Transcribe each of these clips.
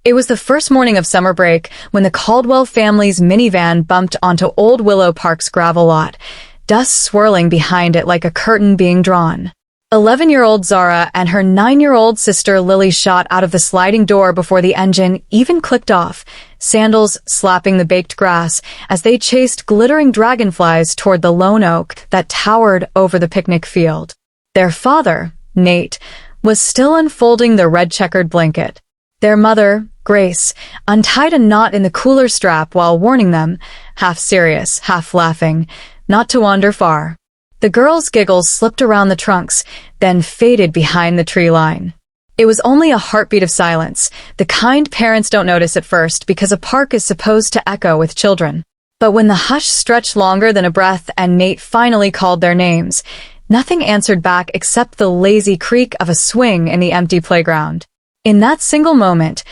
It was the first morning of summer break when the Caldwell family's minivan bumped onto Old Willow Park's gravel lot, dust swirling behind it like a curtain being drawn. 11-year-old Zara and her 9-year-old sister Lily shot out of the sliding door before the engine even clicked off, sandals slapping the baked grass as they chased glittering dragonflies toward the lone oak that towered over the picnic field. Their father, Nate, was still unfolding the red-checkered blanket. Their mother, Grace, untied a knot in the cooler strap while warning them, half serious, half laughing, not to wander far. The girls' giggles slipped around the trunks, then faded behind the tree line. It was only a heartbeat of silence, the kind parents don't notice at first because a park is supposed to echo with children. But when the hush stretched longer than a breath and Nate finally called their names, nothing answered back except the lazy creak of a swing in the empty playground. In that single moment,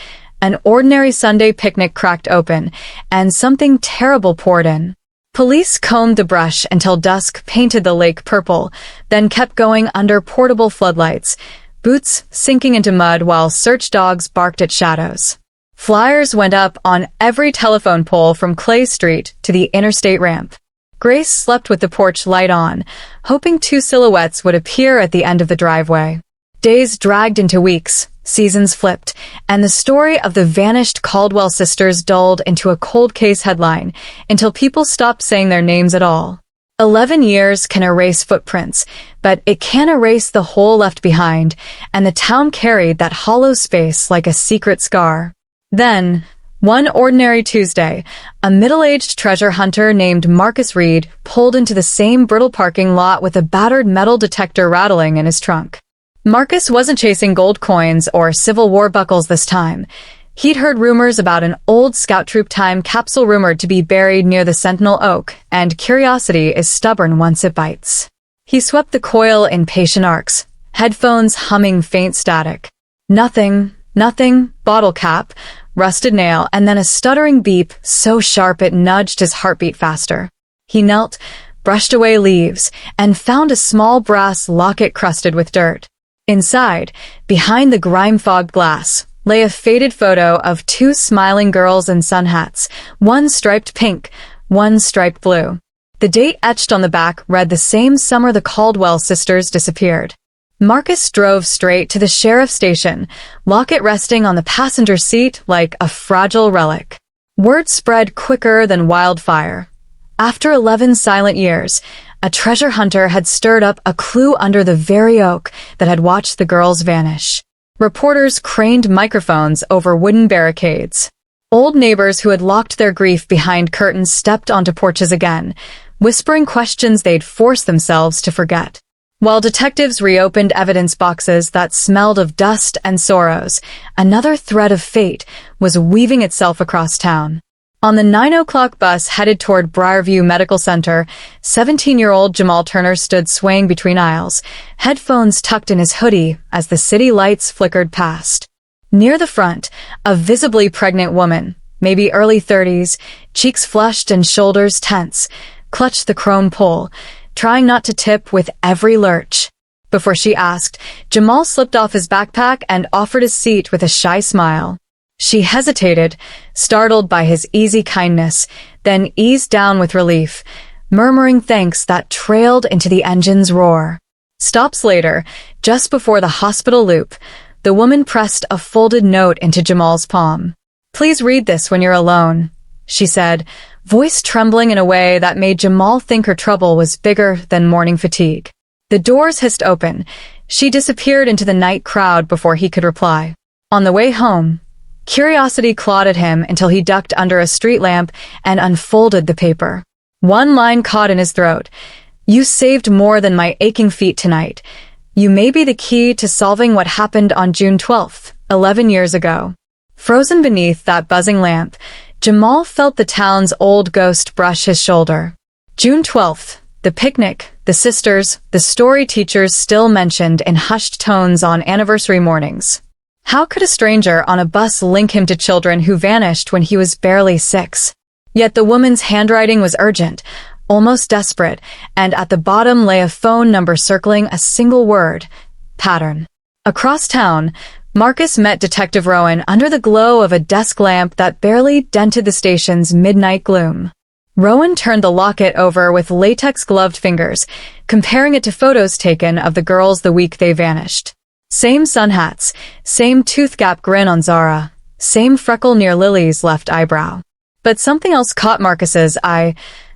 an ordinary Sunday picnic cracked open, and something terrible poured in. Police combed the brush until dusk painted the lake purple, then kept going under portable floodlights, boots sinking into mud while search dogs barked at shadows. Flyers went up on every telephone pole from Clay Street to the interstate ramp. Grace slept with the porch light on, hoping two silhouettes would appear at the end of the driveway. Days dragged into weeks, seasons flipped, and the story of the vanished Caldwell sisters dulled into a cold case headline until people stopped saying their names at all. 11 years can erase footprints, but it can't erase the hole left behind, and the town carried that hollow space like a secret scar. Then, one ordinary Tuesday, a middle-aged treasure hunter named Marcus Reed pulled into the same brittle parking lot with a battered metal detector rattling in his trunk. Marcus wasn't chasing gold coins or Civil War buckles this time. He'd heard rumors about an old scout troop time capsule rumored to be buried near the Sentinel Oak, and curiosity is stubborn once it bites. He swept the coil in patient arcs, headphones humming faint static. Nothing, bottle cap, rusted nail, and then a stuttering beep so sharp it nudged his heartbeat faster. He knelt, brushed away leaves, and found a small brass locket crusted with dirt. Inside, behind the grime-fogged glass, lay a faded photo of two smiling girls in sun hats, one striped pink, one striped blue. The date etched on the back read the same summer the Caldwell sisters disappeared. Marcus drove straight to the sheriff's station, locket resting on the passenger seat like a fragile relic. Word spread quicker than wildfire. After 11 silent years, a treasure hunter had stirred up a clue under the very oak that had watched the girls vanish. Reporters craned microphones over wooden barricades. Old neighbors who had locked their grief behind curtains stepped onto porches again, whispering questions they'd forced themselves to forget. While detectives reopened evidence boxes that smelled of dust and sorrows, another thread of fate was weaving itself across town. On the 9 o'clock bus headed toward Briarview Medical Center, 17-year-old Jamal Turner stood swaying between aisles, headphones tucked in his hoodie as the city lights flickered past. Near the front, a visibly pregnant woman, maybe early 30s, cheeks flushed and shoulders tense, clutched the chrome pole, trying not to tip with every lurch. Before she asked, Jamal slipped off his backpack and offered his seat with a shy smile. She hesitated, startled by his easy kindness, then eased down with relief, murmuring thanks that trailed into the engine's roar. Stops later, just before the hospital loop, the woman pressed a folded note into Jamal's palm. "Please read this when you're alone," she said, voice trembling in a way that made Jamal think her trouble was bigger than morning fatigue. The doors hissed open. She disappeared into the night crowd before he could reply. On the way home, curiosity clawed at him until he ducked under a street lamp and unfolded the paper. One line caught in his throat. "You saved more than my aching feet tonight. You may be the key to solving what happened on June 12th, 11 years ago." Frozen beneath that buzzing lamp, Jamal felt the town's old ghost brush his shoulder. June 12th, the picnic, the sisters, the story teachers still mentioned in hushed tones on anniversary mornings. How could a stranger on a bus link him to children who vanished when he was barely 6? Yet the woman's handwriting was urgent, almost desperate, and at the bottom lay a phone number circling a single word: pattern. Across town, Marcus met Detective Rowan under the glow of a desk lamp that barely dented the station's midnight gloom. Rowan turned the locket over with latex-gloved fingers, comparing it to photos taken of the girls the week they vanished. Same sun hats, same tooth gap grin on Zara, same freckle near Lily's left eyebrow. But something else caught Marcus's eye.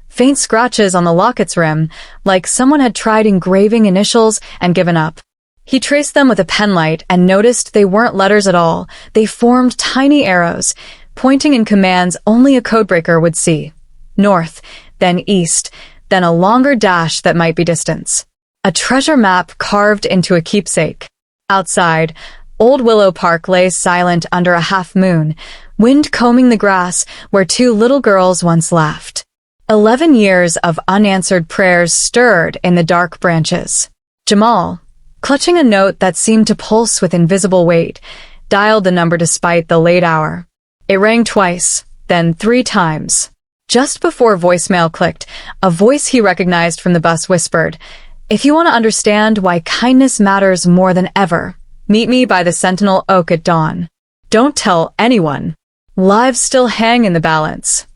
Faint scratches on the locket's rim, like someone had tried engraving initials and given up. He traced them with a penlight and noticed they weren't letters at all. They formed tiny arrows, pointing in commands only a codebreaker would see. North, then east, then a longer dash that might be distance. A treasure map carved into a keepsake. Outside, Old Willow Park lay silent under a half moon, wind combing the grass where two little girls once laughed. 11 years of unanswered prayers stirred in the dark branches. Jamal, clutching a note that seemed to pulse with invisible weight, dialed the number despite the late hour. It rang twice, then 3 times. Just before voicemail clicked, a voice he recognized from the bus whispered, "If you want to understand why kindness matters more than ever, meet me by the Sentinel Oak at dawn. Don't tell anyone. Lives still hang in the balance."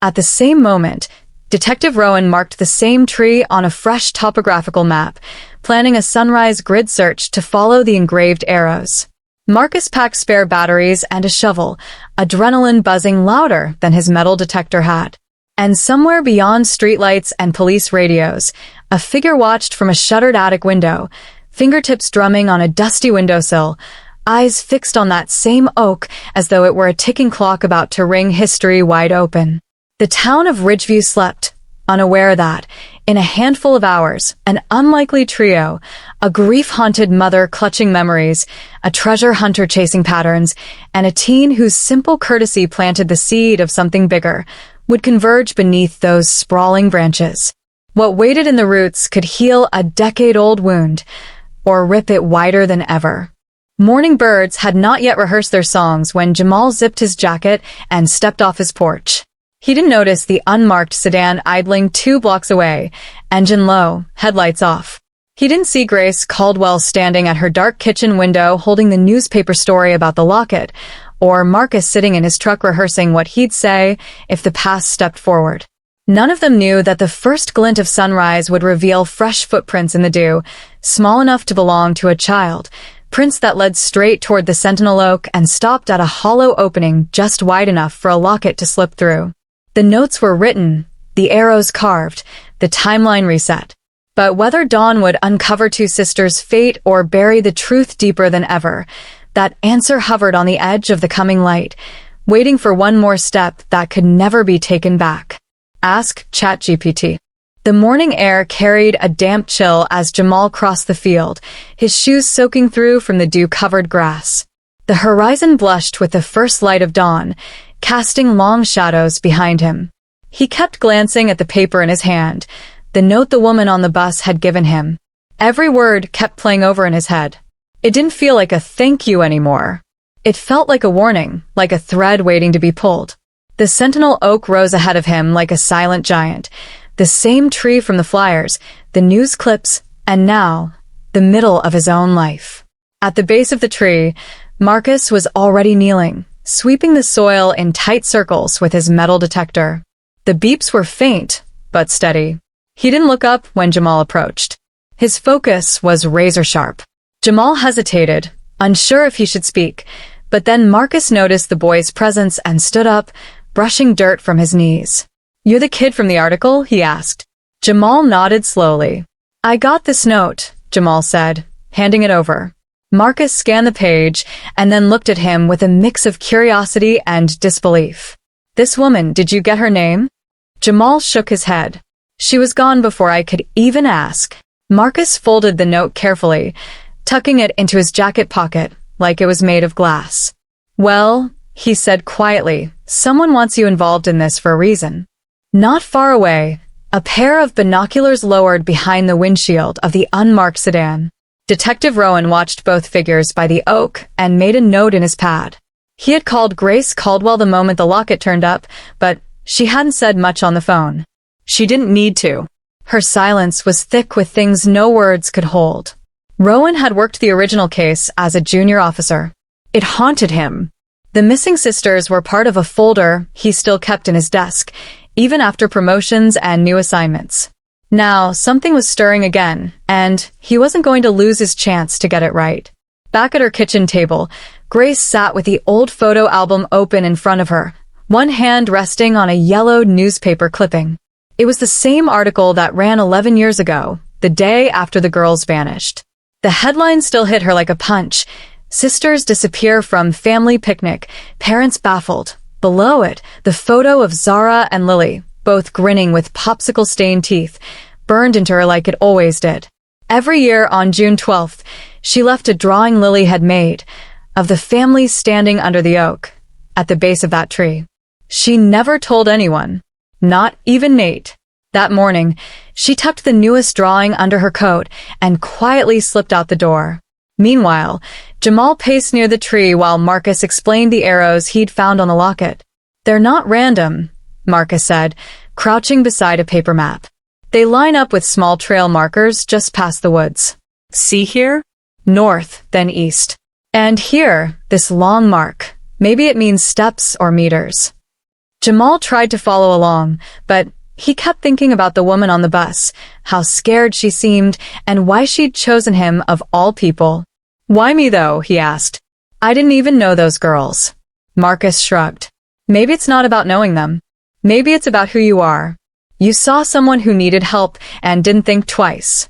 At the same moment, Detective Rowan marked the same tree on a fresh topographical map, planning a sunrise grid search to follow the engraved arrows. Marcus packed spare batteries and a shovel, adrenaline buzzing louder than his metal detector had. And somewhere beyond streetlights and police radios, a figure watched from a shuttered attic window, fingertips drumming on a dusty windowsill, eyes fixed on that same oak as though it were a ticking clock about to ring history wide open. The town of Ridgeview slept, unaware that, in a handful of hours, an unlikely trio, a grief-haunted mother clutching memories, a treasure hunter chasing patterns, and a teen whose simple courtesy planted the seed of something bigger, would converge beneath those sprawling branches. What waited in the roots could heal a decade-old wound, or rip it wider than ever. Morning birds had not yet rehearsed their songs when Jamal zipped his jacket and stepped off his porch. He didn't notice the unmarked sedan idling 2 blocks away, engine low, headlights off. He didn't see Grace Caldwell standing at her dark kitchen window holding the newspaper story about the locket, or Marcus sitting in his truck rehearsing what he'd say if the past stepped forward. None of them knew that the first glint of sunrise would reveal fresh footprints in the dew, small enough to belong to a child, prints that led straight toward the Sentinel Oak and stopped at a hollow opening just wide enough for a locket to slip through. The notes were written, the arrows carved, the timeline reset. But whether dawn would uncover 2 sisters' fate or bury the truth deeper than ever, that answer hovered on the edge of the coming light, waiting for one more step that could never be taken back. Ask ChatGPT. The morning air carried a damp chill as Jamal crossed the field, his shoes soaking through from the dew-covered grass. The horizon blushed with the first light of dawn, casting long shadows behind him. He kept glancing at the paper in his hand, the note the woman on the bus had given him. Every word kept playing over in his head. It didn't feel like a thank you anymore. It felt like a warning, like a thread waiting to be pulled. The Sentinel Oak rose ahead of him like a silent giant, the same tree from the flyers, the news clips, and now, the middle of his own life. At the base of the tree, Marcus was already kneeling, sweeping the soil in tight circles with his metal detector. The beeps were faint, but steady. He didn't look up when Jamal approached. His focus was razor-sharp. Jamal hesitated, unsure if he should speak, but then Marcus noticed the boy's presence and stood up, brushing dirt from his knees. "You're the kid from the article?" he asked. Jamal nodded slowly. "I got this note," Jamal said, handing it over. Marcus scanned the page and then looked at him with a mix of curiosity and disbelief. "This woman, did you get her name?" Jamal shook his head. "She was gone before I could even ask." Marcus folded the note carefully, tucking it into his jacket pocket like it was made of glass. "Well," he said quietly, "someone wants you involved in this for a reason." Not far away, a pair of binoculars lowered behind the windshield of the unmarked sedan. Detective Rowan watched both figures by the oak and made a note in his pad. He had called Grace Caldwell the moment the locket turned up, but she hadn't said much on the phone. She didn't need to. Her silence was thick with things no words could hold. Rowan had worked the original case as a junior officer. It haunted him. The missing sisters were part of a folder he still kept in his desk, even after promotions and new assignments. Now, something was stirring again, and he wasn't going to lose his chance to get it right. Back at her kitchen table, Grace sat with the old photo album open in front of her, one hand resting on a yellowed newspaper clipping. It was the same article that ran 11 years ago, the day after the girls vanished. The headline still hit her like a punch. Sisters disappear from family picnic, parents baffled. Below it, the photo of Zara and Lily, both grinning with popsicle-stained teeth, burned into her like it always did. Every year on June 12th, she left a drawing Lily had made of the family standing under the oak, at the base of that tree. She never told anyone, not even Nate. That morning, she tucked the newest drawing under her coat and quietly slipped out the door. Meanwhile, Jamal paced near the tree while Marcus explained the arrows he'd found on the locket. "They're not random," Marcus said, crouching beside a paper map. "They line up with small trail markers just past the woods. See here? North, then east. And here, this long mark. Maybe it means steps or meters." Jamal tried to follow along, but he kept thinking about the woman on the bus, how scared she seemed, and why she'd chosen him of all people. "Why me, though?" he asked. "I didn't even know those girls." Marcus shrugged. "Maybe it's not about knowing them. Maybe it's about who you are. You saw someone who needed help and didn't think twice."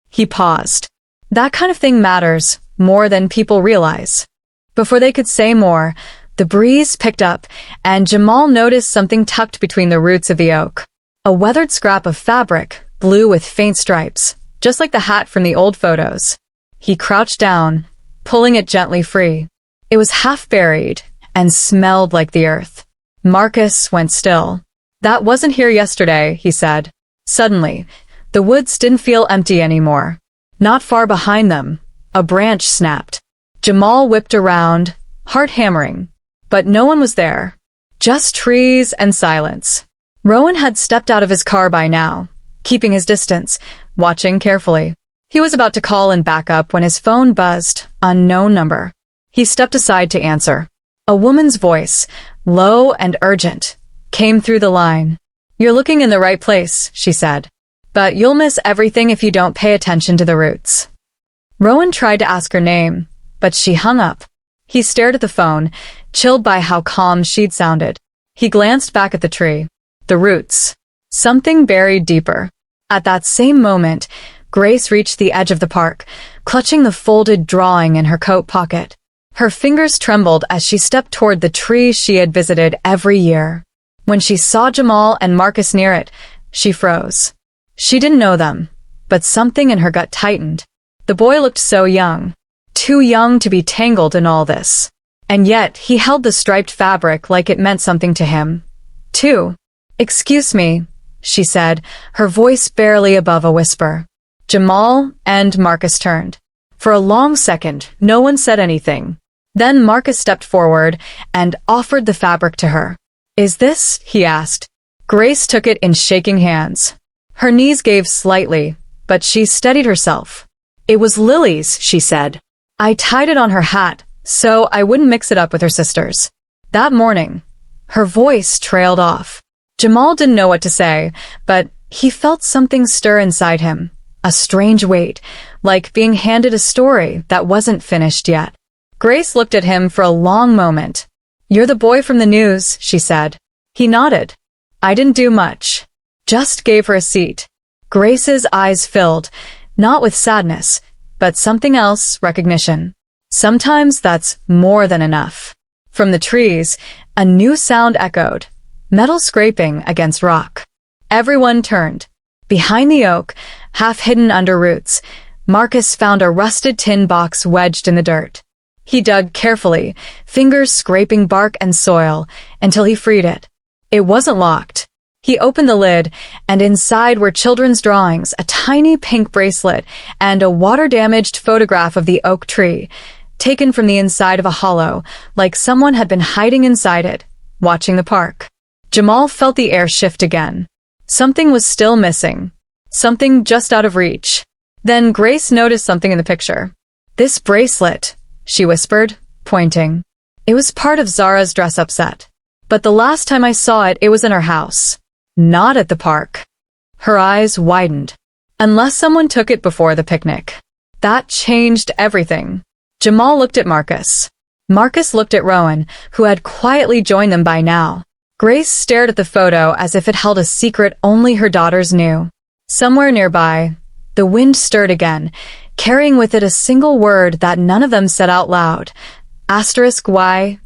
He paused. That kind of thing matters more than people realize. Before they could say more, the breeze picked up, and Jamal noticed something tucked between the roots of the oak. A weathered scrap of fabric, blue with faint stripes, just like the hat from the old photos. He crouched down, pulling it gently free. It was half buried and smelled like the earth. Marcus went still. "That wasn't here yesterday," he said. Suddenly, the woods didn't feel empty anymore. Not far behind them, a branch snapped. Jamal whipped around, heart hammering. But no one was there. Just trees and silence. Rowan had stepped out of his car by now, keeping his distance, watching carefully. He was about to call and back up when his phone buzzed, unknown number. He stepped aside to answer. A woman's voice, low and urgent, came through the line. "You're looking in the right place," she said. "But you'll miss everything if you don't pay attention to the roots." Rowan tried to ask her name, but she hung up. He stared at the phone, chilled by how calm she'd sounded. He glanced back at the tree. The roots. Something buried deeper. At that same moment, Grace reached the edge of the park, clutching the folded drawing in her coat pocket. Her fingers trembled as she stepped toward the tree she had visited every year. When she saw Jamal and Marcus near it, she froze. She didn't know them, but something in her gut tightened. The boy looked so young. Too young to be tangled in all this. And yet, he held the striped fabric like it meant something to him, too. "Excuse me," she said, her voice barely above a whisper. Jamal and Marcus turned. For a long second, no one said anything. Then Marcus stepped forward and offered the fabric to her. "Is this?" he asked. Grace took it in shaking hands. Her knees gave slightly, but she steadied herself. "It was Lily's," she said. "I tied it on her hat, so I wouldn't mix it up with her sister's." That morning, her voice trailed off. Jamal didn't know what to say, but he felt something stir inside him, a strange weight, like being handed a story that wasn't finished yet. Grace looked at him for a long moment. "You're the boy from the news," she said. He nodded. "I didn't do much. Just gave her a seat." Grace's eyes filled, not with sadness, but something else, recognition. Sometimes that's more than enough. From the trees, a new sound echoed, metal scraping against rock. Everyone turned. Behind the oak, half hidden under roots, Marcus found a rusted tin box wedged in the dirt. He dug carefully, fingers scraping bark and soil, until he freed it. It wasn't locked. He opened the lid, and inside were children's drawings, a tiny pink bracelet, and a water-damaged photograph of the oak tree, taken from the inside of a hollow, like someone had been hiding inside it, watching the park. Jamal felt the air shift again. Something was still missing. Something just out of reach. Then Grace noticed something in the picture. "This bracelet," she whispered, pointing. "It was part of Zara's dress-up set. But the last time I saw it, it was in her house. Not at the park." Her eyes widened. Unless someone took it before the picnic. That changed everything. Jamal looked at Marcus. Marcus looked at Rowan, who had quietly joined them by now. Grace stared at the photo as if it held a secret only her daughters knew. Somewhere nearby, the wind stirred again, carrying with it a single word that none of them said out loud. *Y*.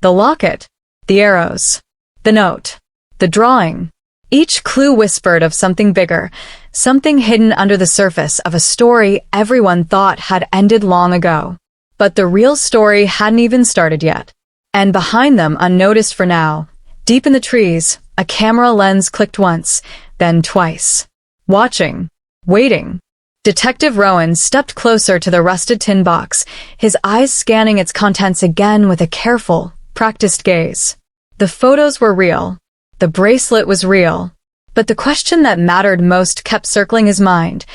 The locket. The arrows. The note. The drawing. Each clue whispered of something bigger, something hidden under the surface of a story everyone thought had ended long ago. But the real story hadn't even started yet. And behind them, unnoticed for now, deep in the trees, a camera lens clicked once, then twice. Watching. Waiting. Detective Rowan stepped closer to the rusted tin box, his eyes scanning its contents again with a careful, practiced gaze. The photos were real. The bracelet was real. But the question that mattered most kept circling his mind.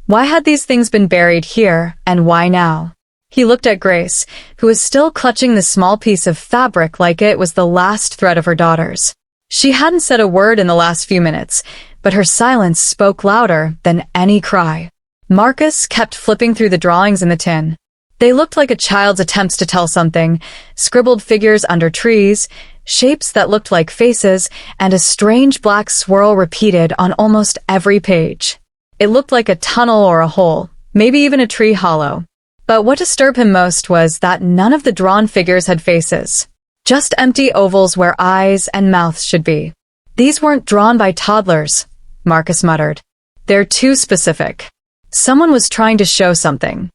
Why had these things been buried here, and why now? He looked at Grace, who was still clutching the small piece of fabric like it was the last thread of her daughters. She hadn't said a word in the last few minutes, but her silence spoke louder than any cry. Marcus kept flipping through the drawings in the tin. They looked like a child's attempts to tell something, scribbled figures under trees, shapes that looked like faces, and a strange black swirl repeated on almost every page. It looked like a tunnel or a hole, maybe even a tree hollow. But what disturbed him most was that none of the drawn figures had faces. Just empty ovals where eyes and mouths should be. "These weren't drawn by toddlers," Marcus muttered. "They're too specific." Someone was trying to show something.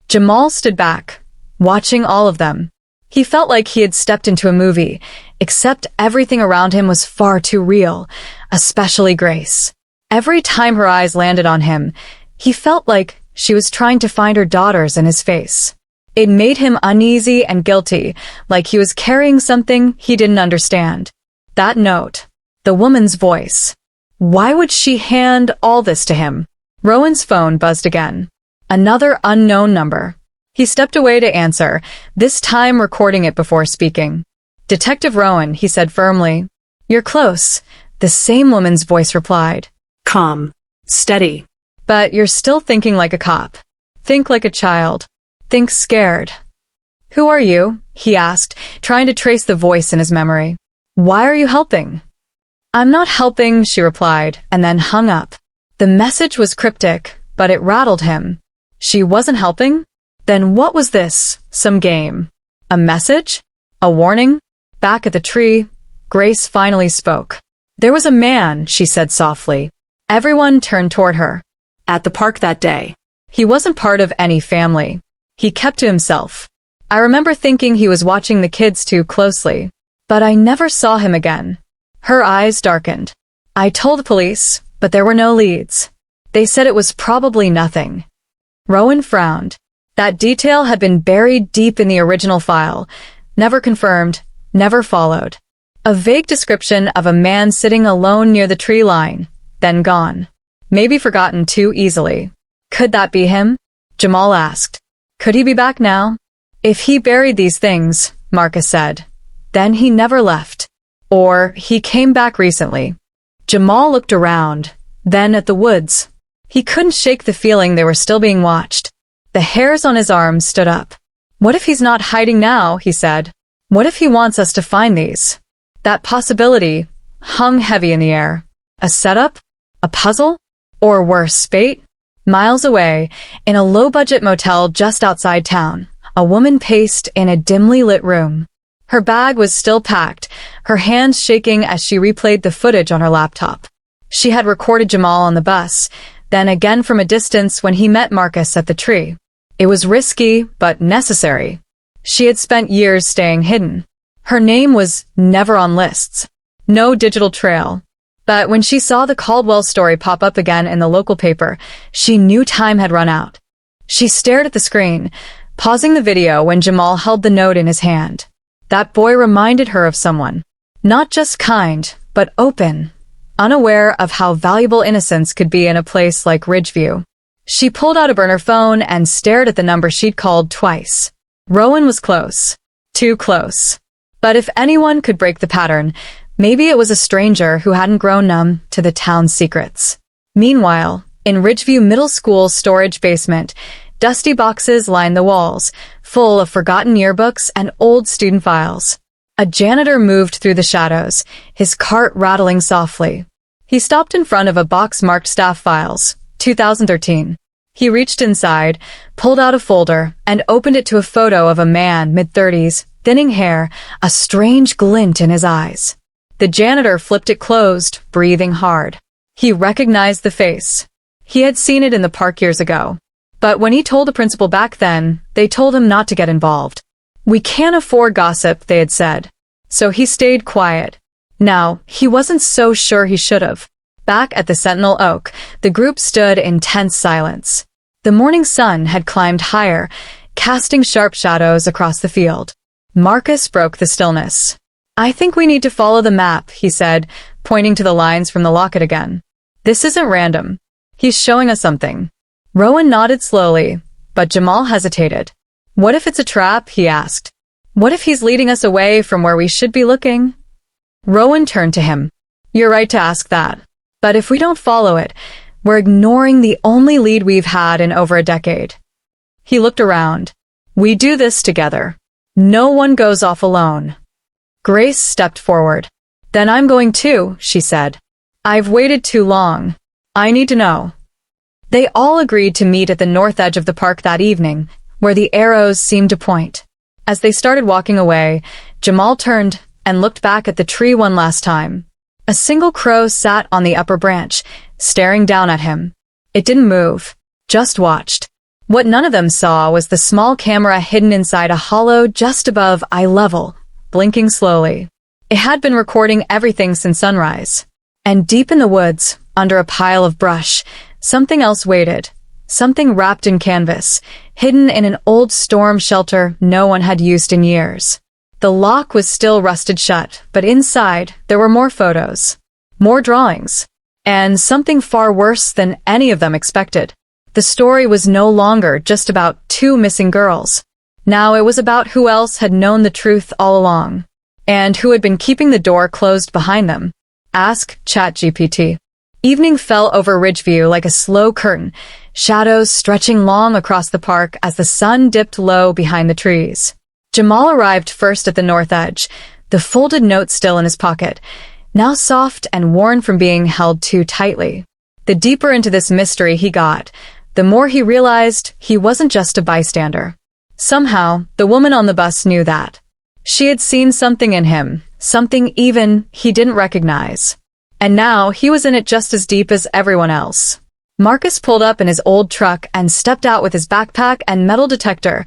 Jamal stood back, watching all of them. He felt like he had stepped into a movie, except everything around him was far too real, especially Grace. Every time her eyes landed on him, he felt like she was trying to find her daughters in his face. It made him uneasy and guilty, like he was carrying something he didn't understand. That note. The woman's voice. Why would she hand all this to him? Rowan's phone buzzed again. Another unknown number. He stepped away to answer, this time recording it before speaking. "Detective Rowan," he said firmly. "You're close," the same woman's voice replied. "Calm. Steady." "But you're still thinking like a cop. Think like a child. Think scared." "Who are you?" he asked, trying to trace the voice in his memory. "Why are you helping?" "I'm not helping," she replied, and then hung up. The message was cryptic, but it rattled him. She wasn't helping? Then what was this? Some game? A message? A warning? Back at the tree, Grace finally spoke. "There was a man," she said softly. Everyone turned toward her. "At the park that day." He wasn't part of any family. He kept to himself. I remember thinking he was watching the kids too closely. But I never saw him again. Her eyes darkened. "I told the police, but there were no leads. They said it was probably nothing." Rowan frowned. That detail had been buried deep in the original file, never confirmed, never followed. A vague description of a man sitting alone near the tree line, then gone. Maybe forgotten too easily. Could that be him? Jamal asked. Could he be back now? If he buried these things, Marcus said, then he never left. Or he came back recently. Jamal looked around, then at the woods. He couldn't shake the feeling they were still being watched. The hairs on his arms stood up. What if he's not hiding now, he said. What if he wants us to find these? That possibility hung heavy in the air. A setup? A puzzle? Or worse, bait? Miles away, in a low-budget motel just outside town, a woman paced in a dimly lit room. Her bag was still packed, her hands shaking as she replayed the footage on her laptop. She had recorded Jamal on the bus, then again from a distance when he met Marcus at the tree. It was risky, but necessary. She had spent years staying hidden. Her name was never on lists. No digital trail. But when she saw the Caldwell story pop up again in the local paper, she knew time had run out. She stared at the screen, pausing the video when Jamal held the note in his hand. That boy reminded her of someone. Not just kind, but open, unaware of how valuable innocence could be in a place like Ridgeview. She pulled out a burner phone and stared at the number she'd called twice. Rowan was close. Too close. But if anyone could break the pattern, maybe it was a stranger who hadn't grown numb to the town's secrets. Meanwhile, in Ridgeview Middle School's storage basement, dusty boxes lined the walls, full of forgotten yearbooks and old student files. A janitor moved through the shadows, his cart rattling softly. He stopped in front of a box marked Staff Files, 2013. He reached inside, pulled out a folder, and opened it to a photo of a man, mid-30s, thinning hair, a strange glint in his eyes. The janitor flipped it closed, breathing hard. He recognized the face. He had seen it in the park years ago. But when he told the principal back then, they told him not to get involved. "We can't afford gossip," they had said. So he stayed quiet. Now, he wasn't so sure he should have. Back at the Sentinel Oak, the group stood in tense silence. The morning sun had climbed higher, casting sharp shadows across the field. Marcus broke the stillness. "I think we need to follow the map," he said, pointing to the lines from the locket again. "This isn't random. He's showing us something." Rowan nodded slowly, but Jamal hesitated. "What if it's a trap?" he asked. "What if he's leading us away from where we should be looking?" Rowan turned to him. "You're right to ask that. But if we don't follow it, we're ignoring the only lead we've had in over a decade." He looked around. "We do this together. No one goes off alone." Grace stepped forward. "Then I'm going too," she said. "I've waited too long. I need to know." They all agreed to meet at the north edge of the park that evening, where the arrows seemed to point. As they started walking away, Jamal turned and looked back at the tree one last time. A single crow sat on the upper branch, staring down at him. It didn't move, just watched. What none of them saw was the small camera hidden inside a hollow just above eye level, blinking slowly. It had been recording everything since sunrise. And deep in the woods, under a pile of brush, something else waited. Something wrapped in canvas, hidden in an old storm shelter no one had used in years. The lock was still rusted shut, but inside there were more photos, more drawings, and something far worse than any of them expected. The story was no longer just about two missing girls. Now it was about who else had known the truth all along, and who had been keeping the door closed behind them. Ask ChatGPT. Evening fell over Ridgeview like a slow curtain, shadows stretching long across the park as the sun dipped low behind the trees. Jamal arrived first at the north edge, the folded note still in his pocket, now soft and worn from being held too tightly. The deeper into this mystery he got, the more he realized he wasn't just a bystander. Somehow, the woman on the bus knew that. She had seen something in him, something even he didn't recognize. And now he was in it just as deep as everyone else. Marcus pulled up in his old truck and stepped out with his backpack and metal detector,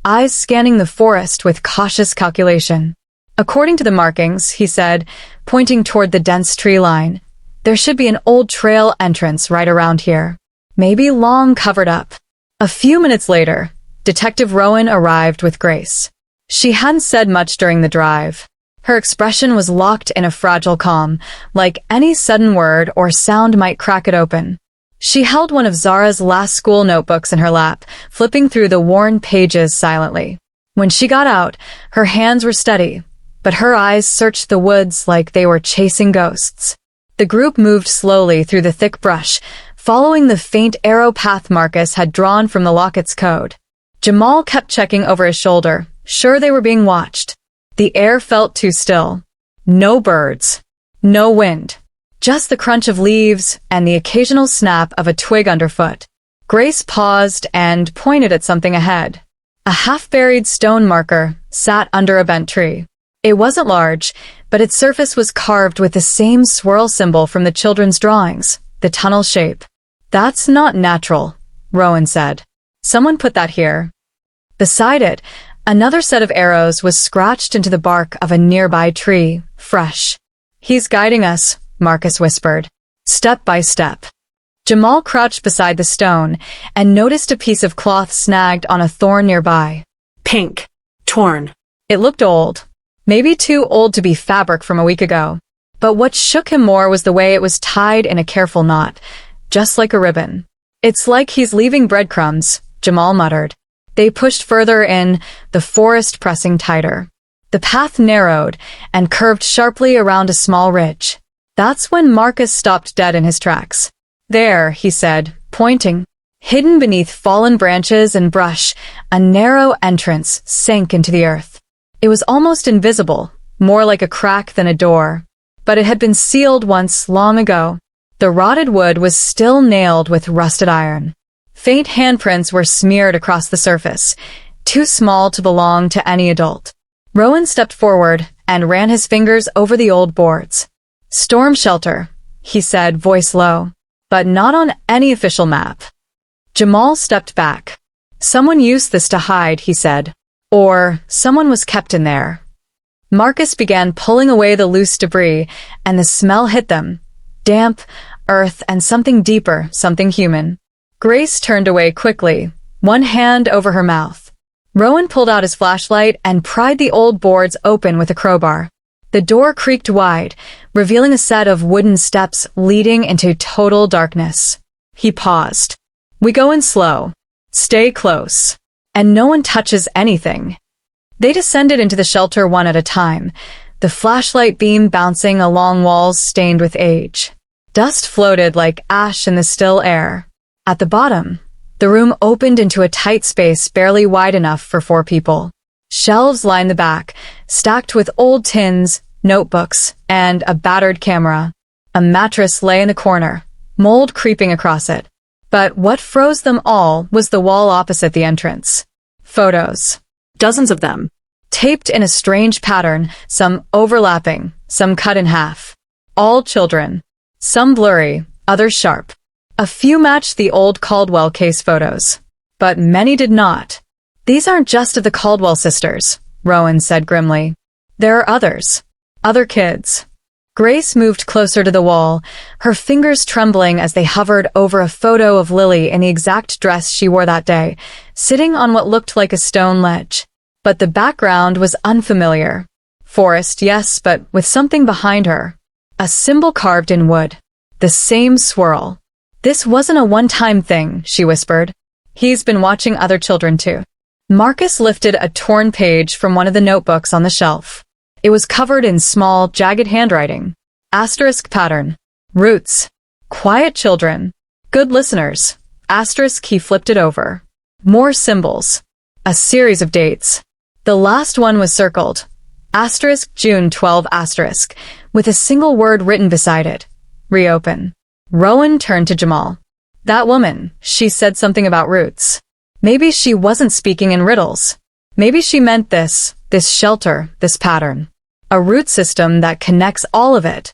eyes scanning the forest with cautious calculation. "According to the markings," he said, pointing toward the dense tree line, "there should be an old trail entrance right around here. Maybe long covered up." A few minutes later, Detective Rowan arrived with Grace. She hadn't said much during the drive. Her expression was locked in a fragile calm, like any sudden word or sound might crack it open. She held one of Zara's last school notebooks in her lap, flipping through the worn pages silently. When she got out, her hands were steady, but her eyes searched the woods like they were chasing ghosts. The group moved slowly through the thick brush, following the faint arrow path Marcus had drawn from the locket's code. Jamal kept checking over his shoulder, sure they were being watched. The air felt too still. No birds. No wind. Just the crunch of leaves and the occasional snap of a twig underfoot. Grace paused and pointed at something ahead. A half-buried stone marker sat under a bent tree. It wasn't large, but its surface was carved with the same swirl symbol from the children's drawings, the tunnel shape. "That's not natural," Rowan said. "Someone put that here." Beside it, another set of arrows was scratched into the bark of a nearby tree, fresh. "He's guiding us," Marcus whispered, "step by step." Jamal crouched beside the stone and noticed a piece of cloth snagged on a thorn nearby. Pink. Torn. It looked old, maybe too old to be fabric from a week ago. But what shook him more was the way it was tied in a careful knot, just like a ribbon. It's like he's leaving breadcrumbs, Jamal muttered. They pushed further in, the forest pressing tighter. The path narrowed and curved sharply around a small ridge. That's when Marcus stopped dead in his tracks. There, he said, pointing. Hidden beneath fallen branches and brush, a narrow entrance sank into the earth. It was almost invisible, more like a crack than a door. But it had been sealed once long ago. The rotted wood was still nailed with rusted iron. Faint handprints were smeared across the surface, too small to belong to any adult. Rowan stepped forward and ran his fingers over the old boards. Storm shelter, he said, voice low, but not on any official map. Jamal stepped back. Someone used this to hide, he said. Or someone was kept in there. Marcus began pulling away the loose debris, and the smell hit them. Damp, earth, and something deeper, something human. Grace turned away quickly, one hand over her mouth. Rowan pulled out his flashlight and pried the old boards open with a crowbar. The door creaked wide, revealing a set of wooden steps leading into total darkness. He paused. We go in slow. Stay close. And no one touches anything. They descended into the shelter one at a time, the flashlight beam bouncing along walls stained with age. Dust floated like ash in the still air. At the bottom, the room opened into a tight space barely wide enough for 4 people. Shelves lined the back, stacked with old tins, notebooks, and a battered camera. A mattress lay in the corner, mold creeping across it. But what froze them all was the wall opposite the entrance. Photos. Dozens of them. Taped in a strange pattern, some overlapping, some cut in half. All children. Some blurry, others sharp. A few matched the old Caldwell case photos. But many did not. These aren't just of the Caldwell sisters, Rowan said grimly. There are others. Other kids. Grace moved closer to the wall, her fingers trembling as they hovered over a photo of Lily in the exact dress she wore that day, sitting on what looked like a stone ledge. But the background was unfamiliar. Forest, yes, but with something behind her. A symbol carved in wood. The same swirl. This wasn't a one-time thing, she whispered. He's been watching other children too. Marcus lifted a torn page from one of the notebooks on the shelf. It was covered in small, jagged handwriting. Asterisk pattern. Roots. Quiet children. Good listeners. Asterisk, he flipped it over. More symbols. A series of dates. The last one was circled. Asterisk June 12 asterisk, with a single word written beside it. Reopen. Rowan turned to Jamal. That woman, she said something about roots. Maybe she wasn't speaking in riddles. Maybe she meant this shelter, this pattern. A root system that connects all of it.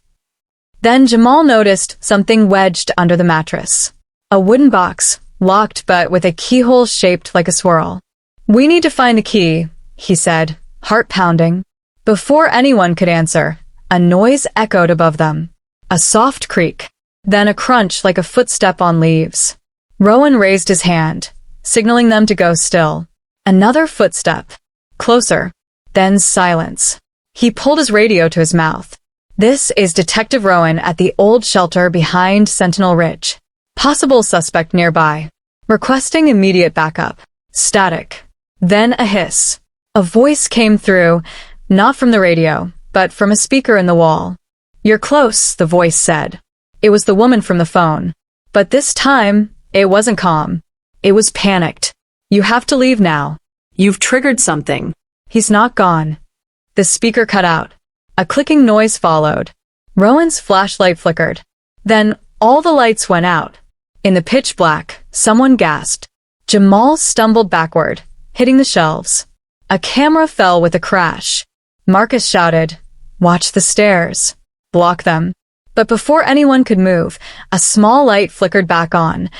Then Jamal noticed something wedged under the mattress. A wooden box, locked but with a keyhole shaped like a swirl. We need to find the key, he said, heart pounding. Before anyone could answer, a noise echoed above them. A soft creak, then a crunch like a footstep on leaves. Rowan raised his hand, signaling them to go still. Another footstep. Closer. Then silence. He pulled his radio to his mouth. This is Detective Rowan at the old shelter behind Sentinel Ridge. Possible suspect nearby. Requesting immediate backup. Static. Then a hiss. A voice came through, not from the radio, but from a speaker in the wall. You're close, the voice said. It was the woman from the phone. But this time, it wasn't calm. It was panicked. You have to leave now. You've triggered something. He's not gone. The speaker cut out. A clicking noise followed. Rowan's flashlight flickered. Then all the lights went out. In the pitch black, someone gasped. Jamal stumbled backward, hitting the shelves. A camera fell with a crash. Marcus shouted, "Watch the stairs. Block them." But before anyone could move, a small light flickered back on,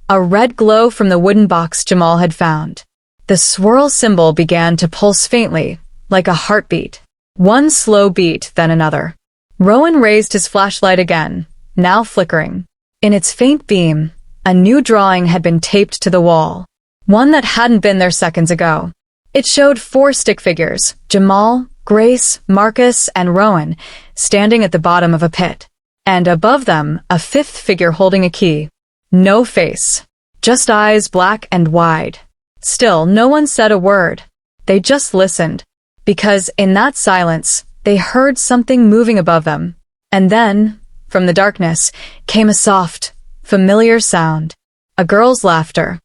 a red glow from the wooden box Jamal had found. The swirl symbol began to pulse faintly, like a heartbeat. One slow beat, then another. Rowan raised his flashlight again, now flickering. In its faint beam, a new drawing had been taped to the wall, one that hadn't been there seconds ago. It showed 4 stick figures, Jamal, Grace, Marcus, and Rowan, standing at the bottom of a pit. And above them, a 5th figure holding a key. No face. Just eyes black and wide. Still, no one said a word. They just listened, because in that silence, they heard something moving above them. And then, from the darkness, came a soft, familiar sound. A girl's laughter.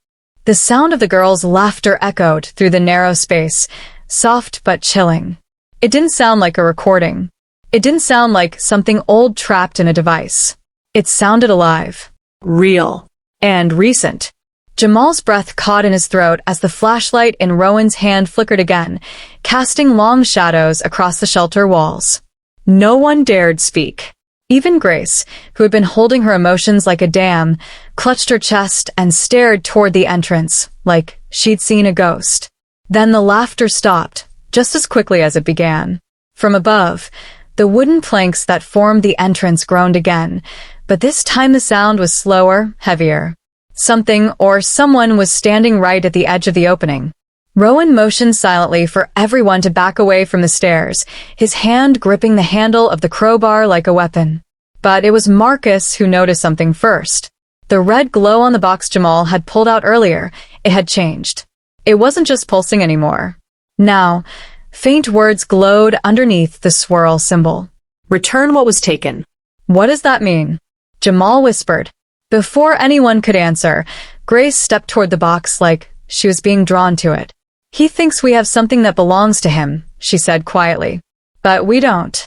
The sound of the girl's laughter echoed through the narrow space, soft but chilling. It didn't sound like a recording. It didn't sound like something old trapped in a device. It sounded alive. Real. And recent. Jamal's breath caught in his throat as the flashlight in Rowan's hand flickered again, casting long shadows across the shelter walls. No one dared speak. Even Grace, who had been holding her emotions like a dam, clutched her chest and stared toward the entrance, like she'd seen a ghost. Then the laughter stopped, just as quickly as it began. From above, the wooden planks that formed the entrance groaned again, but this time the sound was slower, heavier. Something or someone was standing right at the edge of the opening. Rowan motioned silently for everyone to back away from the stairs, his hand gripping the handle of the crowbar like a weapon. But it was Marcus who noticed something first. The red glow on the box Jamal had pulled out earlier, it had changed. It wasn't just pulsing anymore. Now, faint words glowed underneath the swirl symbol. Return what was taken. What does that mean? Jamal whispered. Before anyone could answer, Grace stepped toward the box like she was being drawn to it. He thinks we have something that belongs to him, she said quietly. But we don't.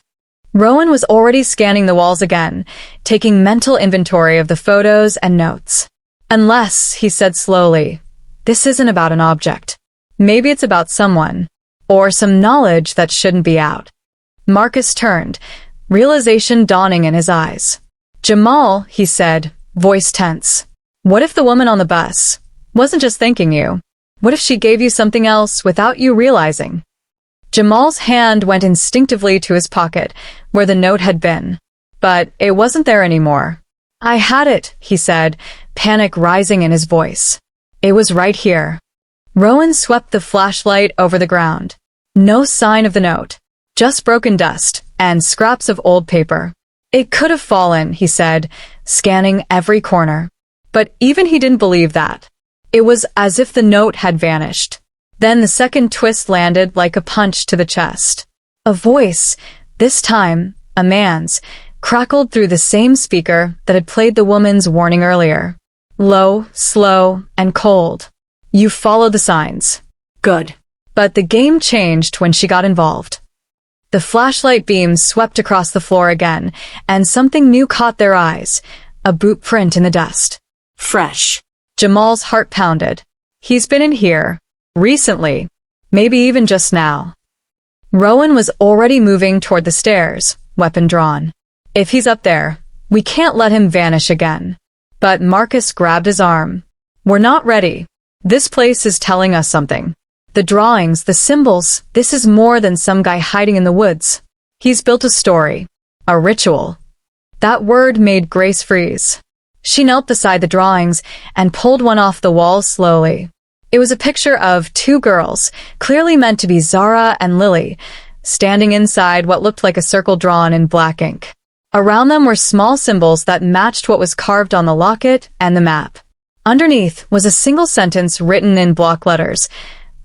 Rowan was already scanning the walls again, taking mental inventory of the photos and notes. Unless, he said slowly, this isn't about an object. Maybe it's about someone. Or some knowledge that shouldn't be out. Marcus turned, realization dawning in his eyes. Jamal, he said, voice tense. What if the woman on the bus wasn't just thanking you? What if she gave you something else without you realizing? Jamal's hand went instinctively to his pocket, where the note had been. But it wasn't there anymore. I had it, he said, panic rising in his voice. It was right here. Rowan swept the flashlight over the ground. No sign of the note. Just broken dust and scraps of old paper. It could have fallen, he said, scanning every corner. But even he didn't believe that. It was as if the note had vanished. Then the second twist landed like a punch to the chest. A voice, this time a man's, crackled through the same speaker that had played the woman's warning earlier. Low, slow, and cold. You follow the signs. Good. But the game changed when she got involved. The flashlight beams swept across the floor again, and something new caught their eyes, a boot print in the dust. Fresh. Jamal's heart pounded. He's been in here. Recently. Maybe even just now. Rowan was already moving toward the stairs, weapon drawn. If he's up there, we can't let him vanish again. But Marcus grabbed his arm. We're not ready. This place is telling us something. The drawings, the symbols, this is more than some guy hiding in the woods. He's built a story. A ritual. That word made Grace freeze. She knelt beside the drawings and pulled one off the wall slowly. It was a picture of two girls, clearly meant to be Zara and Lily, standing inside what looked like a circle drawn in black ink. Around them were small symbols that matched what was carved on the locket and the map. Underneath was a single sentence written in block letters.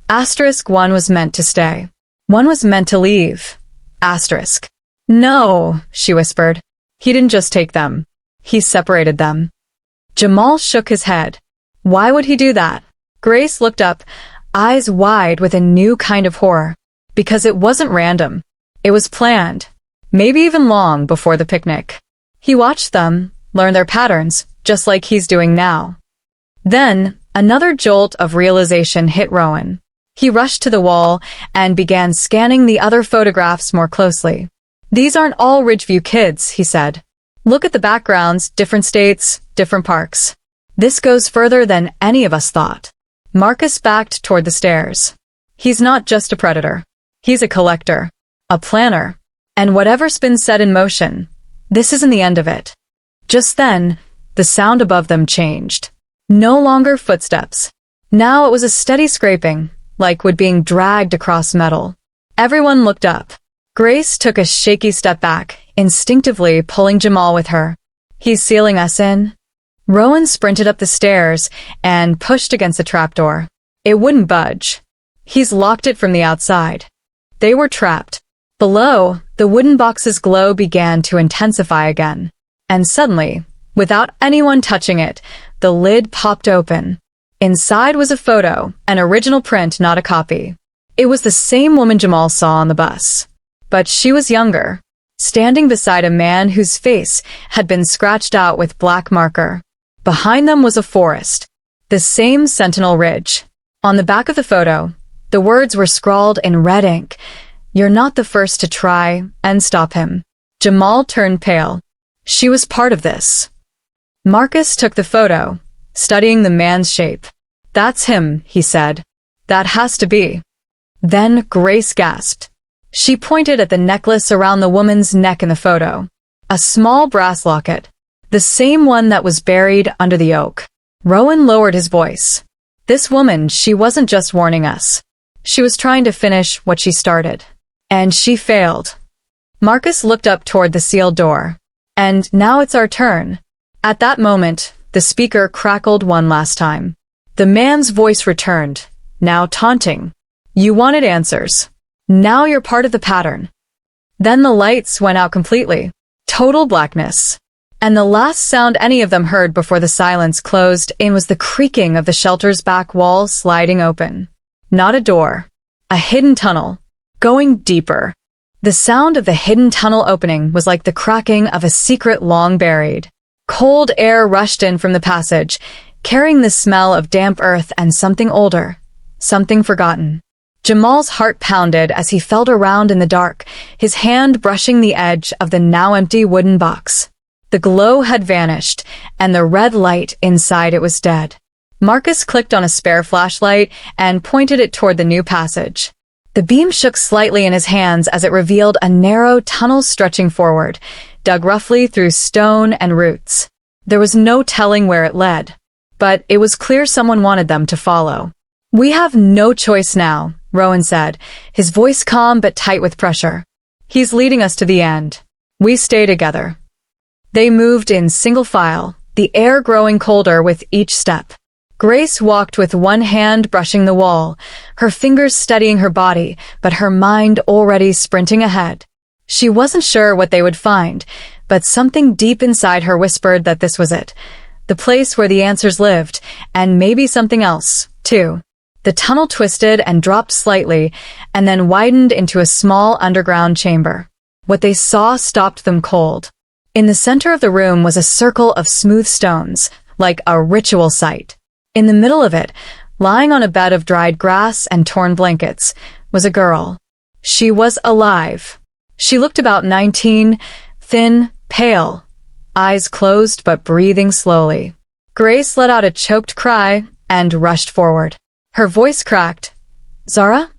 Asterisk, one was meant to stay. One was meant to leave. Asterisk. No, she whispered. He didn't just take them. He separated them. Jamal shook his head. Why would he do that? Grace looked up, eyes wide with a new kind of horror. Because it wasn't random. It was planned. Maybe even long before the picnic. He watched them, learned their patterns, just like he's doing now. Then, another jolt of realization hit Rowan. He rushed to the wall and began scanning the other photographs more closely. These aren't all Ridgeview kids, he said. Look at the backgrounds, different states, different parks. This goes further than any of us thought. Marcus backed toward the stairs. He's not just a predator. He's a collector. A planner. And whatever's been set in motion, this isn't the end of it. Just then, the sound above them changed. No longer footsteps. Now it was a steady scraping, like wood being dragged across metal. Everyone looked up. Grace took a shaky step back, instinctively pulling Jamal with her. He's sealing us in? Rowan sprinted up the stairs and pushed against the trapdoor. It wouldn't budge. He's locked it from the outside. They were trapped. Below, the wooden box's glow began to intensify again. And suddenly, without anyone touching it, the lid popped open. Inside was a photo, an original print, not a copy. It was the same woman Jamal saw on the bus. But she was younger, standing beside a man whose face had been scratched out with black marker. Behind them was a forest, the same Sentinel Ridge. On the back of the photo, the words were scrawled in red ink. "You're not the first to try and stop him." Jamal turned pale. She was part of this. Marcus took the photo, studying the man's shape. "That's him," he said. "That has to be." Then Grace gasped. She pointed at the necklace around the woman's neck in the photo. A small brass locket. The same one that was buried under the oak. Rowan lowered his voice. "This woman, she wasn't just warning us. She was trying to finish what she started. And she failed." Marcus looked up toward the sealed door. "And now it's our turn." At that moment, the speaker crackled one last time. The man's voice returned, now taunting. "You wanted answers. Now you're part of the pattern." Then the lights went out completely. Total blackness. And the last sound any of them heard before the silence closed in was the creaking of the shelter's back wall sliding open. Not a door. A hidden tunnel. Going deeper. The sound of the hidden tunnel opening was like the cracking of a secret long buried. Cold air rushed in from the passage, carrying the smell of damp earth and something older. Something forgotten. Jamal's heart pounded as he felt around in the dark, his hand brushing the edge of the now empty wooden box. The glow had vanished, and the red light inside it was dead. Marcus clicked on a spare flashlight and pointed it toward the new passage. The beam shook slightly in his hands as it revealed a narrow tunnel stretching forward, dug roughly through stone and roots. There was no telling where it led, but it was clear someone wanted them to follow. "We have no choice now," Rowan said, his voice calm but tight with pressure. "He's leading us to the end. We stay together." They moved in single file, the air growing colder with each step. Grace walked with one hand brushing the wall, her fingers steadying her body, but her mind already sprinting ahead. She wasn't sure what they would find, but something deep inside her whispered that this was it, the place where the answers lived, and maybe something else, too. The tunnel twisted and dropped slightly, and then widened into a small underground chamber. What they saw stopped them cold. In the center of the room was a circle of smooth stones, like a ritual site. In the middle of it, lying on a bed of dried grass and torn blankets, was a girl. She was alive. She looked about 19, thin, pale, eyes closed but breathing slowly. Grace let out a choked cry and rushed forward. Her voice cracked. "Zara?"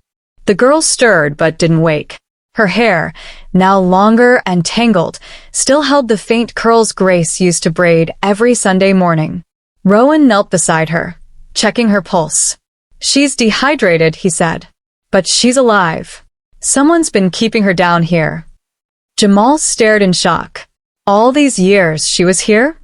The girl stirred but didn't wake. Her hair, now longer and tangled, still held the faint curls Grace used to braid every Sunday morning. Rowan knelt beside her, checking her pulse. "She's dehydrated," he said. "But she's alive. Someone's been keeping her down here." Jamal stared in shock. "All these years she was here?"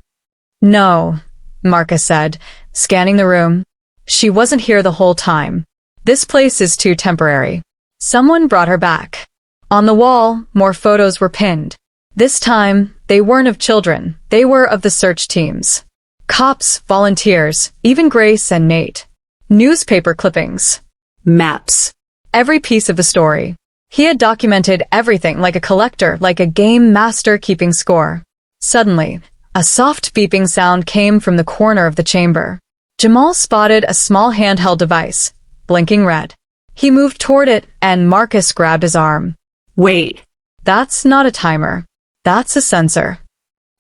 "No," Marcus said, scanning the room. "She wasn't here the whole time. This place is too temporary. Someone brought her back." On the wall, more photos were pinned. This time, they weren't of children. They were of the search teams. Cops, volunteers, even Grace and Nate. Newspaper clippings. Maps. Every piece of the story. He had documented everything like a collector, like a game master keeping score. Suddenly, a soft beeping sound came from the corner of the chamber. Jamal spotted a small handheld device, blinking red. He moved toward it, and Marcus grabbed his arm. "Wait." "That's not a timer. That's a sensor."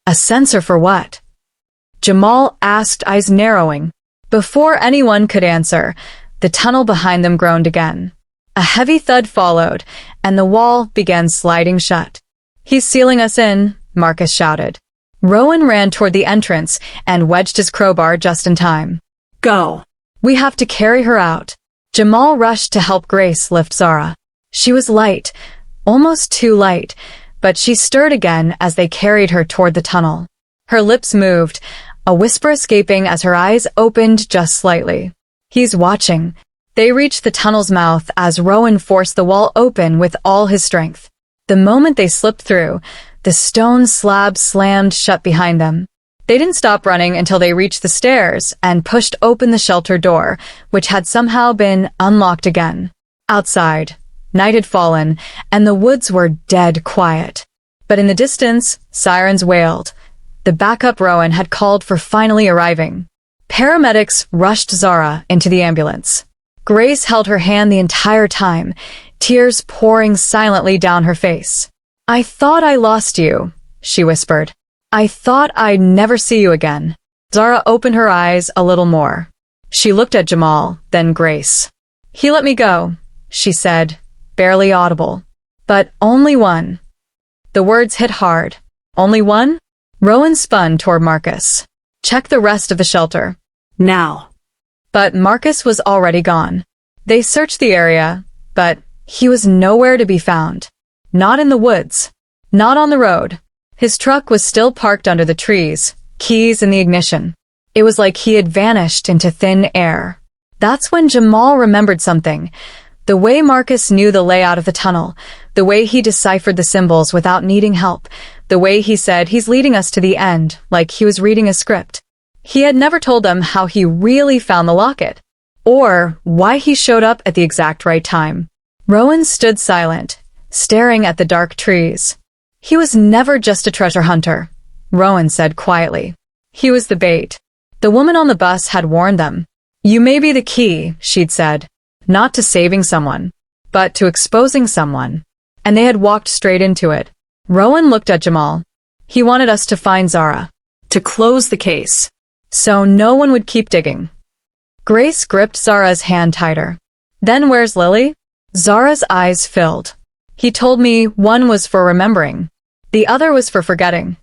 "A sensor for what?" Jamal asked, eyes narrowing. Before anyone could answer, the tunnel behind them groaned again. A heavy thud followed, and the wall began sliding shut. "He's sealing us in," Marcus shouted. Rowan ran toward the entrance and wedged his crowbar just in time. "Go." "We have to carry her out." Jamal rushed to help Grace lift Zara. She was light, almost too light, but she stirred again as they carried her toward the tunnel. Her lips moved, a whisper escaping as her eyes opened just slightly. He's watching. They reached the tunnel's mouth as Rowan forced the wall open with all his strength. The moment they slipped through, the stone slab slammed shut behind them. They didn't stop running until they reached the stairs and pushed open the shelter door, which had somehow been unlocked again. Outside, night had fallen, and the woods were dead quiet. But in the distance, sirens wailed. The backup Rowan had called for finally arriving. Paramedics rushed Zara into the ambulance. Grace held her hand the entire time, tears pouring silently down her face. "I thought I lost you," she whispered. "I thought I'd never see you again." Zara opened her eyes a little more. She looked at Jamal, then Grace. "He let me go," she said, barely audible. "But only one." The words hit hard. "Only one?" Rowan spun toward Marcus. "Check the rest of the shelter." Now. But Marcus was already gone. They searched the area, but he was nowhere to be found. Not in the woods. Not on the road. His truck was still parked under the trees, keys in the ignition. It was like he had vanished into thin air. That's when Jamal remembered something. The way Marcus knew the layout of the tunnel, the way he deciphered the symbols without needing help, the way he said he's leading us to the end, like he was reading a script. He had never told them how he really found the locket, or why he showed up at the exact right time. Rowan stood silent, staring at the dark trees. He was never just a treasure hunter, Rowan said quietly. He was the bait. The woman on the bus had warned them. "You may be the key," she'd said, "not to saving someone, but to exposing someone." And they had walked straight into it. Rowan looked at Jamal. "He wanted us to find Zara. To close the case. So no one would keep digging." Grace gripped Zara's hand tighter. "Then where's Lily?" Zara's eyes filled. "He told me one was for remembering. The other was for forgetting."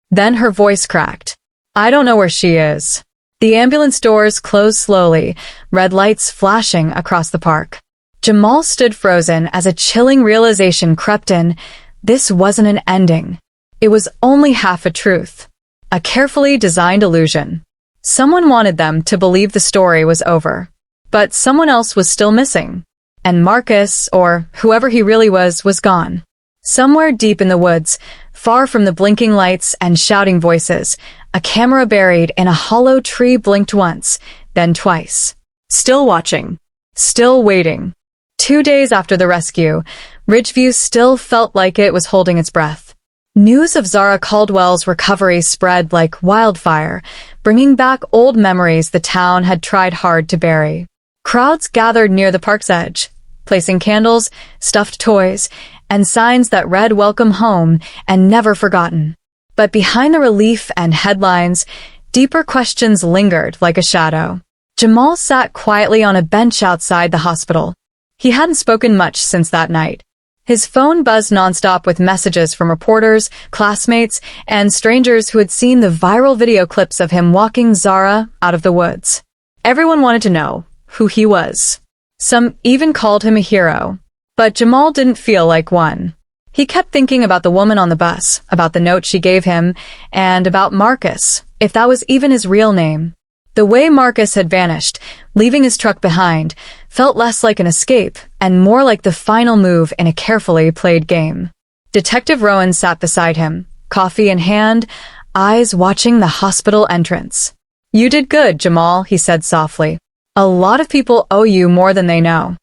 Then her voice cracked. "I don't know where she is." The ambulance doors closed slowly, red lights flashing across the park. Jamal stood frozen as a chilling realization crept in. This wasn't an ending. It was only half a truth. A carefully designed illusion. Someone wanted them to believe the story was over. But someone else was still missing. And Marcus, or whoever he really was gone. Somewhere deep in the woods, far from the blinking lights and shouting voices, a camera buried in a hollow tree blinked once, then twice. Still watching. Still waiting. 2 days after the rescue, Ridgeview still felt like it was holding its breath. News of Zara Caldwell's recovery spread like wildfire, bringing back old memories the town had tried hard to bury. Crowds gathered near the park's edge, placing candles, stuffed toys, and signs that read "Welcome Home" and "Never Forgotten." But behind the relief and headlines, deeper questions lingered like a shadow. Jamal sat quietly on a bench outside the hospital. He hadn't spoken much since that night. His phone buzzed nonstop with messages from reporters, classmates, and strangers who had seen the viral video clips of him walking Zara out of the woods. Everyone wanted to know who he was. Some even called him a hero. But Jamal didn't feel like one. He kept thinking about the woman on the bus, about the note she gave him, and about Marcus, if that was even his real name. The way Marcus had vanished, leaving his truck behind, felt less like an escape and more like the final move in a carefully played game. Detective Rowan sat beside him, coffee in hand, eyes watching the hospital entrance. "You did good, Jamal," he said softly. "A lot of people owe you more than they know."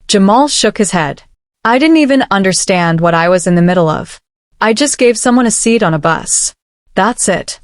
Jamal shook his head. "I didn't even understand what I was in the middle of. I just gave someone a seat on a bus. That's it."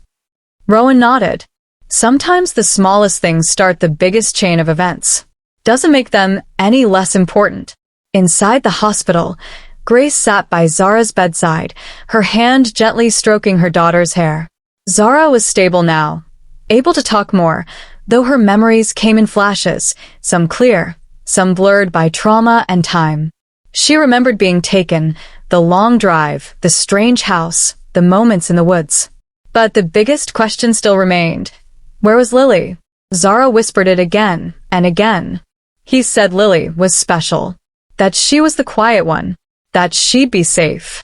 Rowan nodded. Sometimes the smallest things start the biggest chain of events. Doesn't make them any less important. Inside the hospital, Grace sat by Zara's bedside, her hand gently stroking her daughter's hair. Zara was stable now, able to talk more, though her memories came in flashes, some clear, some blurred by trauma and time. She remembered being taken, the long drive, the strange house, the moments in the woods. But the biggest question still remained. Where was Lily? Zara whispered it again and again. He said Lily was special, that she was the quiet one, that she'd be safe.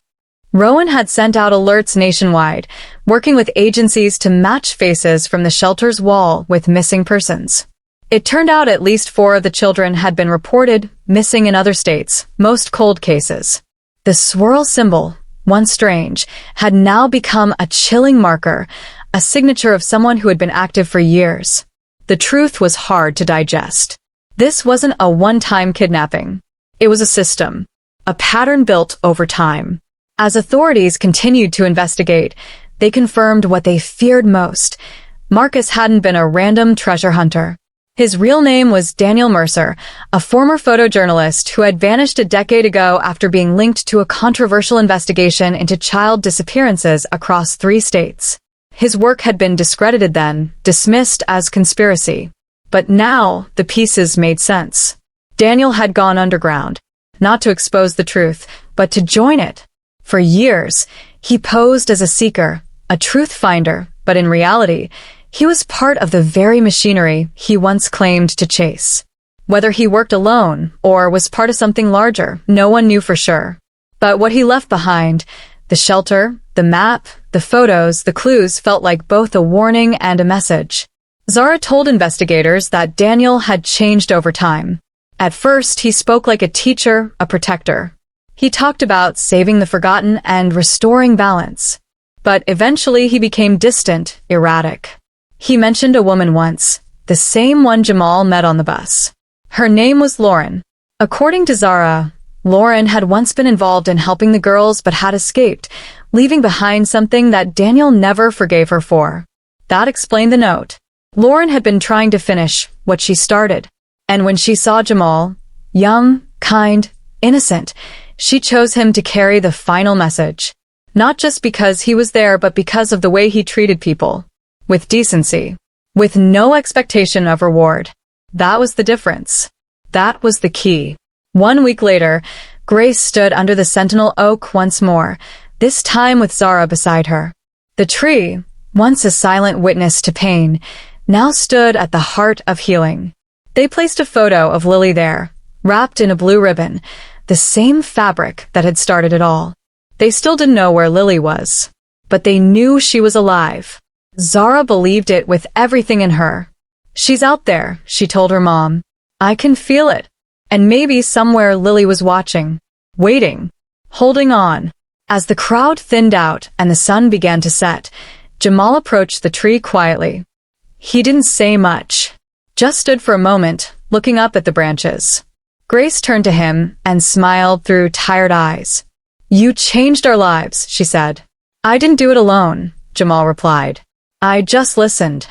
Rowan had sent out alerts nationwide, working with agencies to match faces from the shelter's wall with missing persons. It turned out at least 4 of the children had been reported missing in other states, most cold cases. The swirl symbol, once strange, had now become a chilling marker, a signature of someone who had been active for years. The truth was hard to digest. This wasn't a one-time kidnapping. It was a system, a pattern built over time. As authorities continued to investigate, they confirmed what they feared most. Marcus hadn't been a random treasure hunter. His real name was Daniel Mercer, a former photojournalist who had vanished a decade ago after being linked to a controversial investigation into child disappearances across 3 states. His work had been discredited then, dismissed as conspiracy. But now, the pieces made sense. Daniel had gone underground, not to expose the truth, but to join it. For years, he posed as a seeker, a truth finder, but in reality, he was part of the very machinery he once claimed to chase. Whether he worked alone or was part of something larger, no one knew for sure. But what he left behind, the shelter, the map, the photos, the clues felt like both a warning and a message. Zara told investigators that Daniel had changed over time. At first, he spoke like a teacher, a protector. He talked about saving the forgotten and restoring balance. But eventually he became distant, erratic. He mentioned a woman once, the same one Jamal met on the bus. Her name was Lauren. According to Zara, Lauren had once been involved in helping the girls but had escaped, leaving behind something that Daniel never forgave her for. That explained the note. Lauren had been trying to finish what she started. And when she saw Jamal, young, kind, innocent, she chose him to carry the final message. Not just because he was there, but because of the way he treated people. With decency. With no expectation of reward. That was the difference. That was the key. 1 week later, Grace stood under the sentinel oak once more, this time with Zara beside her. The tree, once a silent witness to pain, now stood at the heart of healing. They placed a photo of Lily there, wrapped in a blue ribbon, the same fabric that had started it all. They still didn't know where Lily was, but they knew she was alive. Zara believed it with everything in her. She's out there, she told her mom. I can feel it. And maybe somewhere Lily was watching, waiting, holding on. As the crowd thinned out and the sun began to set, Jamal approached the tree quietly. He didn't say much, just stood for a moment, looking up at the branches. Grace turned to him and smiled through tired eyes. You changed our lives, she said. I didn't do it alone, Jamal replied. I just listened.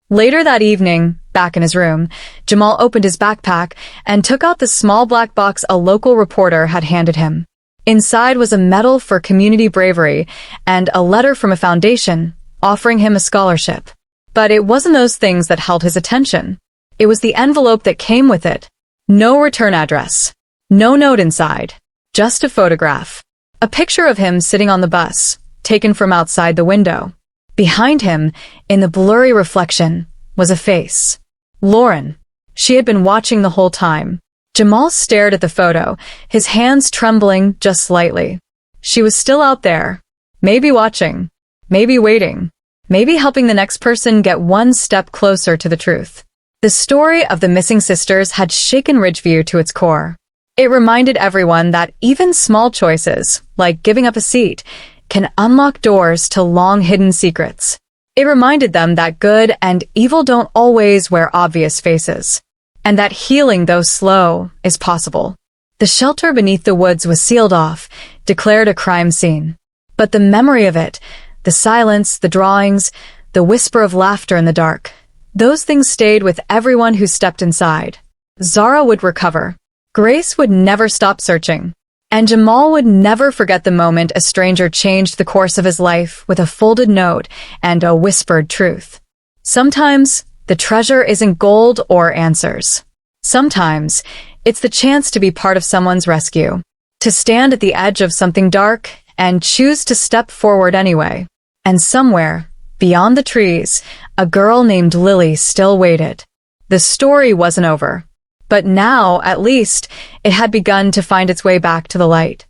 Later that evening, back in his room, Jamal opened his backpack and took out the small black box a local reporter had handed him. Inside was a medal for community bravery and a letter from a foundation offering him a scholarship. But it wasn't those things that held his attention. It was the envelope that came with it. No return address. No note inside. Just a photograph. A picture of him sitting on the bus, taken from outside the window. Behind him, in the blurry reflection, was a face. Lauren. She had been watching the whole time. Jamal stared at the photo, his hands trembling just slightly. She was still out there. Maybe watching. Maybe waiting. Maybe helping the next person get one step closer to the truth. The story of the missing sisters had shaken Ridgeview to its core. It reminded everyone that even small choices, like giving up a seat, can unlock doors to long-hidden secrets. It reminded them that good and evil don't always wear obvious faces, and that healing, though slow, is possible. The shelter beneath the woods was sealed off, declared a crime scene. But the memory of it, the silence, the drawings, the whisper of laughter in the dark, those things stayed with everyone who stepped inside. Zara would recover. Grace would never stop searching. And Jamal would never forget the moment a stranger changed the course of his life with a folded note and a whispered truth. Sometimes, the treasure isn't gold or answers. Sometimes, it's the chance to be part of someone's rescue, to stand at the edge of something dark and choose to step forward anyway. And somewhere, beyond the trees, a girl named Lily still waited. The story wasn't over. But now, at least, it had begun to find its way back to the light.